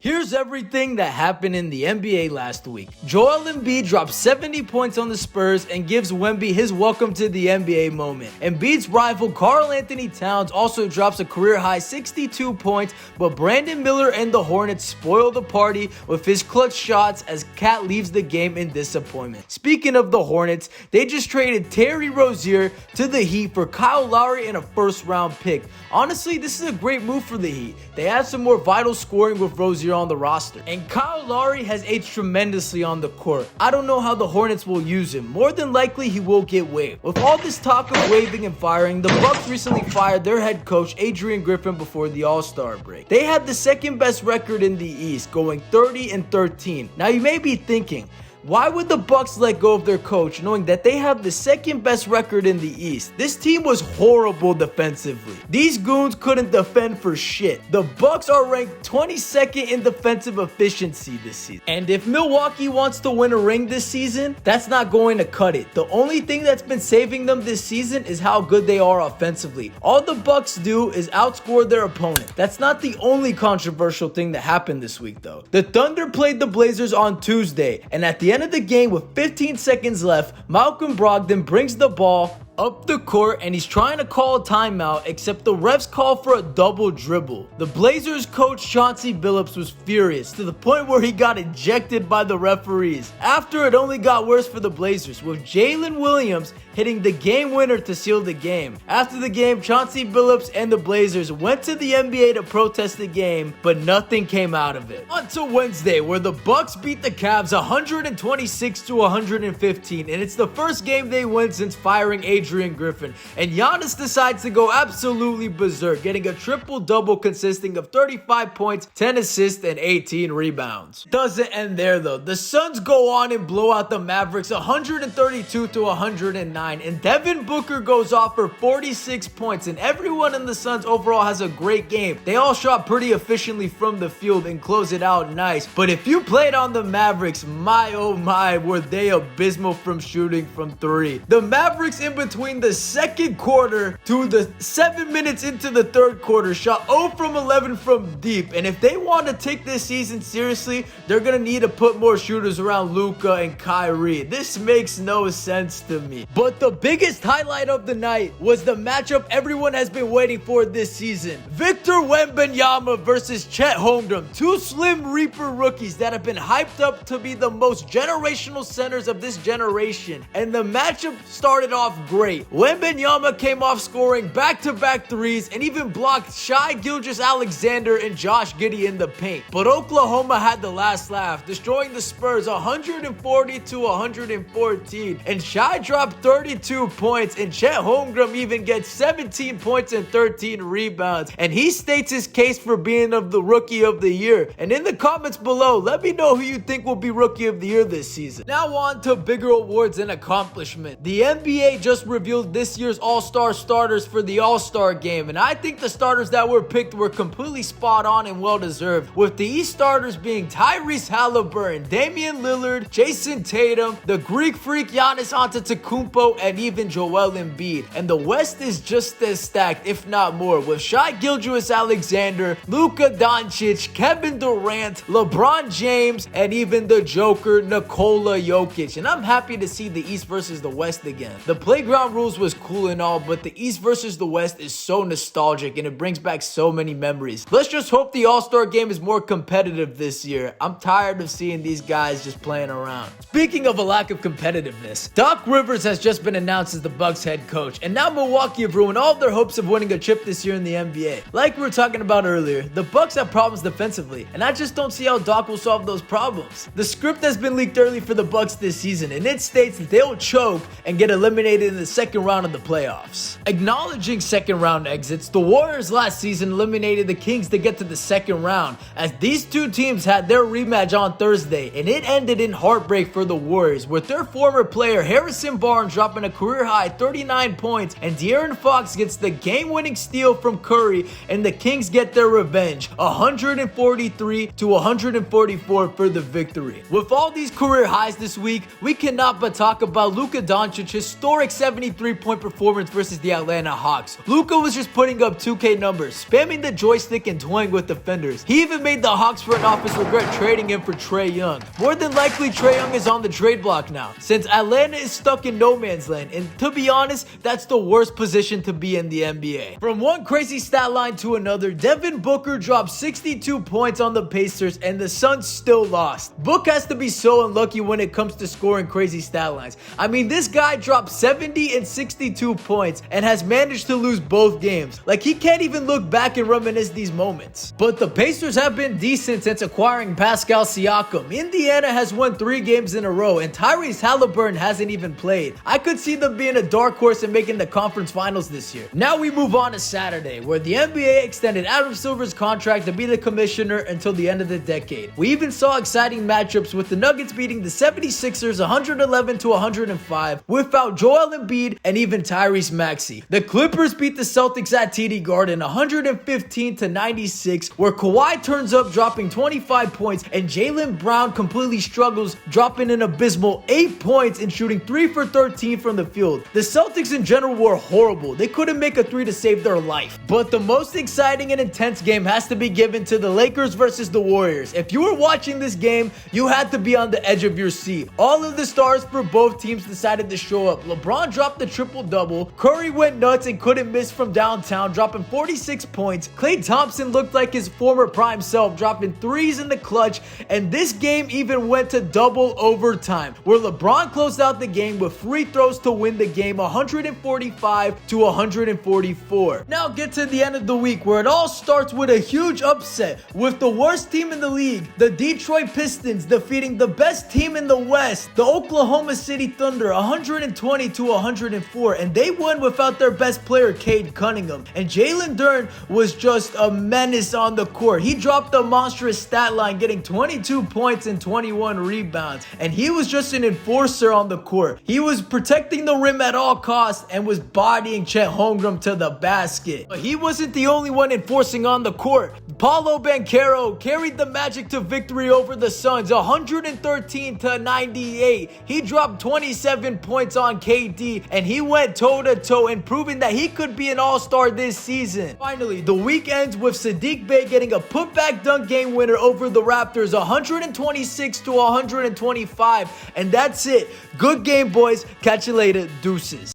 Here's everything that happened in the NBA last week. Joel Embiid dropped 70 points on the Spurs and gives Wemby his welcome to the NBA moment. Embiid's rival Karl Anthony Towns also drops a career-high 62 points, but Brandon Miller and the Hornets spoil the party with his clutch shots as Cat leaves the game in disappointment. Speaking of the Hornets, they just traded Terry Rozier to the Heat for Kyle Lowry and a first-round pick. Honestly, this is a great move for the Heat. They add some more vital scoring with Rozier on the roster. And Kyle Lowry has aged tremendously on the court. I don't know how the Hornets will use him. More than likely, he will get waived. With all this talk of waiving and firing, the Bucks recently fired their head coach, Adrian Griffin, before the All-Star break. They had the second best record in the East, going 30-13. Now, you may be thinking, why would the Bucks let go of their coach knowing that they have the second best record in the East? This team was horrible defensively. These goons couldn't defend for shit. The Bucks are ranked 22nd in defensive efficiency this season. And if Milwaukee wants to win a ring this season, that's not going to cut it. The only thing that's been saving them this season is how good they are offensively. All the Bucks do is outscore their opponent. That's not the only controversial thing that happened this week though. The Thunder played the Blazers on Tuesday, and at the end of the game with 15 seconds left, Malcolm Brogdon brings the ball up the court and he's trying to call a timeout, except the refs call for a double dribble. The Blazers coach Chauncey Billups was furious to the point where he got ejected by the referees. After, it only got worse for the Blazers, with Jalen Williams hitting the game winner to seal the game. After the game, Chauncey Billups and the Blazers went to the NBA to protest the game, but nothing came out of it. On to Wednesday, where the Bucks beat the Cavs 126-115, and it's the first game they win since firing Adrian Griffin. And Giannis decides to go absolutely berserk, getting a triple-double consisting of 35 points, 10 assists, and 18 rebounds. Doesn't end there though. The Suns go on and blow out the Mavericks 132-109. And Devin Booker goes off for 46 points, and everyone in the Suns overall has a great game. They all shot pretty efficiently from the field and close it out nice. But if you played on the Mavericks, my oh my, were they abysmal from shooting from three. The Mavericks, in between the second quarter to the 7 minutes into the third quarter, shot 0 from 11 from deep. And if they want to take this season seriously, they're going to need to put more shooters around Luka and Kyrie. This makes no sense to me. But the biggest highlight of the night was the matchup everyone has been waiting for this season. Victor Wembanyama versus Chet Holmgren, two Slim Reaper rookies that have been hyped up to be the most generational centers of this generation. And the matchup started off great. Wembanyama came off scoring back-to-back threes and even blocked Shai Gilgeous-Alexander and Josh Giddey in the paint. But Oklahoma had the last laugh, destroying the Spurs 140-114. And Shai dropped 32 points, and Chet Holmgren even gets 17 points and 13 rebounds. And he states his case for being of the Rookie of the Year. And in the comments below, let me know who you think will be Rookie of the Year this season. Now on to bigger awards and accomplishment. The NBA just revealed this year's All-Star starters for the All-Star game, and I think the starters that were picked were completely spot on and well-deserved, with the East starters being Tyrese Halliburton, Damian Lillard, Jason Tatum, the Greek freak Giannis Antetokounmpo, and even Joel Embiid. And the West is just as stacked, if not more, with Shai Gilgeous-Alexander, Luka Doncic, Kevin Durant, LeBron James, and even the Joker, Nikola Jokic. And I'm happy to see the East versus the West again. The playground rules was cool and all, but the East versus the West is so nostalgic and it brings back so many memories. Let's just hope the All-Star game is more competitive this year. I'm tired of seeing these guys just playing around. Speaking of a lack of competitiveness, Doc Rivers has just been announced as the Bucks head coach, and now Milwaukee have ruined all of their hopes of winning a chip this year in the NBA. Like we were talking about earlier, the Bucks have problems defensively, and I just don't see how Doc will solve those problems. The script has been leaked early for the Bucks this season, and it states that they'll choke and get eliminated in the second round of the playoffs. Acknowledging second round exits, the Warriors last season eliminated the Kings to get to the second round, as these two teams had their rematch on Thursday, and it ended in heartbreak for the Warriors, with their former player Harrison Barnes dropping a career-high 39 points, and De'Aaron Fox gets the game-winning steal from Curry, and the Kings get their revenge, 143-144 for the victory. With all these career highs this week, we cannot but talk about Luka Doncic's historic 70 73-point performance versus the Atlanta Hawks. Luka was just putting up 2K numbers, spamming the joystick and toying with defenders. He even made the Hawks front office regret trading him for Trae Young. More than likely, Trae Young is on the trade block now, since Atlanta is stuck in no man's land, and to be honest, that's the worst position to be in the NBA. From one crazy stat line to another, Devin Booker dropped 62 points on the Pacers, and the Suns still lost. Book has to be so unlucky when it comes to scoring crazy stat lines. I mean, this guy dropped 70 and 62 points and has managed to lose both games. Like, he can't even look back and reminisce these moments. But the Pacers have been decent since acquiring Pascal Siakam. Indiana has won 3 games in a row, and Tyrese Halliburton hasn't even played. I could see them being a dark horse and making the conference finals this year. Now we move on to Saturday, where the NBA extended Adam Silver's contract to be the commissioner until the end of the decade. We even saw exciting matchups with the Nuggets beating the 76ers 111-105 without Joel Embiid and even Tyrese Maxey. The Clippers beat the Celtics at TD Garden 115-96, where Kawhi turns up dropping 25 points and Jaylen Brown completely struggles, dropping an abysmal 8 points and shooting 3 for 13 from the field. The Celtics in general were horrible. They couldn't make a 3 to save their life. But the most exciting and intense game has to be given to the Lakers versus the Warriors. If you were watching this game, you had to be on the edge of your seat. All of the stars for both teams decided to show up. LeBron dropped the triple-double. Curry went nuts and couldn't miss from downtown, dropping 46 points. Klay Thompson looked like his former prime self, dropping threes in the clutch. And this game even went to double overtime, where LeBron closed out the game with free throws to win the game 145-144. Now get to the end of the week, where it all starts with a huge upset with the worst team in the league, the Detroit Pistons, defeating the best team in the West, the Oklahoma City Thunder, 120-104, and they won without their best player, Cade Cunningham. And Jalen Duren was just a menace on the court. He dropped a monstrous stat line, getting 22 points and 21 rebounds, and he was just an enforcer on the court. He was protecting the rim at all costs and was bodying Chet Holmgren to the basket. But he wasn't the only one enforcing on the court. Paulo Banchero carried the Magic to victory over the Suns 113-98. He dropped 27 points on KD, and he went toe-to-toe and proving that he could be an all-star this season. Finally, the week ends with Saddiq Bey getting a putback dunk game winner over the Raptors 126-125, and that's it. Good game, boys. Catch you later. Deuces.